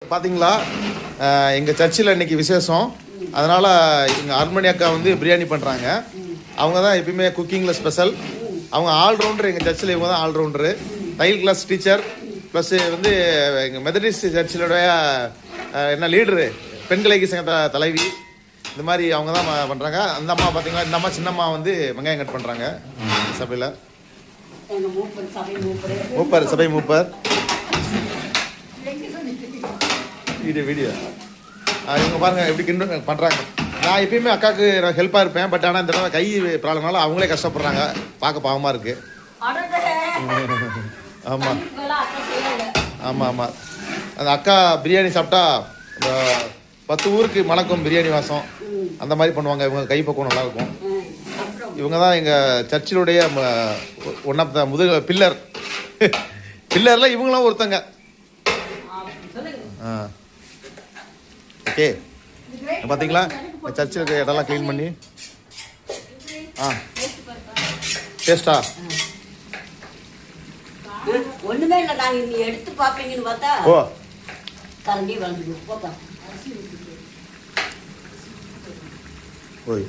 பார்த்தீங்களா, எங்கள் சர்ச்சில் இன்றைக்கி விசேஷம். அதனால் எங்கள் அருண்மணி அக்கா வந்து பிரியாணி பண்ணுறாங்க. அவங்க தான் எப்பயுமே குக்கிங்கில் ஸ்பெஷல். அவங்க ஆல்ரவுண்டர். எங்கள் சர்ச்சில் இவங்க தான் ஆல்ரவுண்டரு. தையல் கிளாஸ் டீச்சர் ப்ளஸ் வந்து எங்கள் மெதடிஸ்ட் சர்ச்சிலுடைய என்ன லீடரு, பெண்கலைக்கு சங்க தலைவி. இந்த மாதிரி அவங்க தான் பண்ணுறாங்க. அந்த அம்மா பார்த்தீங்களா, இந்த அம்மா சின்னம்மா வந்து வெங்காயம் கட் பண்ணுறாங்க சபையில். மூப்பர் சபை மூப்பர் வீடியோ இவங்க பாருங்கள் எப்படி கிண்டு பண்ணுறாங்க. நான் எப்பயுமே அக்காவுக்கு நான் ஹெல்ப்பாக இருப்பேன். பட் ஆனால் இந்த தடவை கை ப்ராப்ளம்னால அவங்களே கஷ்டப்படுறாங்க. பார்க்க பாவமாக இருக்குது. ஆமாம் ஆமாம் ஆமாம். அந்த அக்கா பிரியாணி சாப்பிட்டா 10 ஊருக்கு மணக்கும் பிரியாணி வாசம். அந்த மாதிரி பண்ணுவாங்க. இவங்க கை பக்குவம் நல்லாயிருக்கும். இவங்க தான் எங்கள் சர்ச்சிலுடைய ஒன் ஆஃப் த பில்லர். பில்லரில் இவங்களாம் ஒருத்தங்க. ஓகே, பார்த்தீங்களா சர்ச்சில் இருக்க இடம்லாம் க்ளீன் பண்ணி. டேஸ்டா ஒண்ணுமே இல்லை. நான் நீ எடுத்து பார்ப்பீங்கன்னு பார்த்தா ஓ கரண்டி வளர்ந்துடும். போப்பா ஓய்.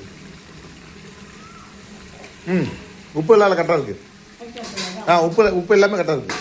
உப்பு எல்லாம் கரெக்டாக இருக்கு. உப்பு எல்லாமே கரெக்டாக இருக்கு.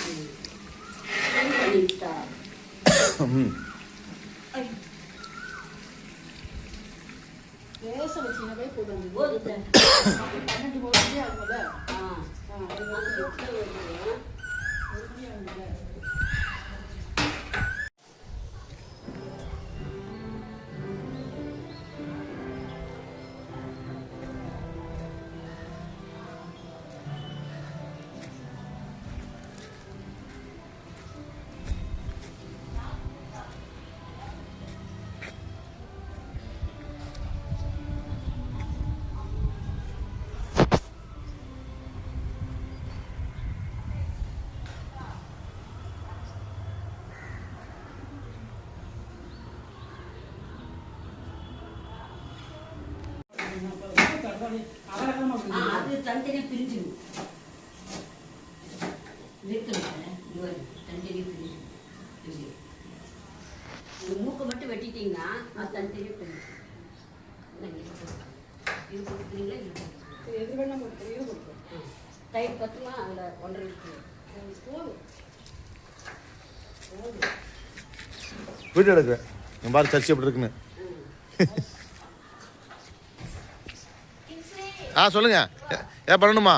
அது தனித்தனியாக பிரிஞ்சிடும். மூக்கை மட்டும் வெட்டிட்டீங்கன்னா அது தனித்தனியாக பிரிஞ்சிடும். இது கொடுக்குறீங்களா? எது வேணா கொடுக்குறீங்க. தயிர் பத்துமா அதில் 1.5 வீடியோ எடுக்கிறேன். என் பாரு சர்ச்சி எப்படி இருக்குன்னு. சொல்லுங்க. பண்ணணுமா?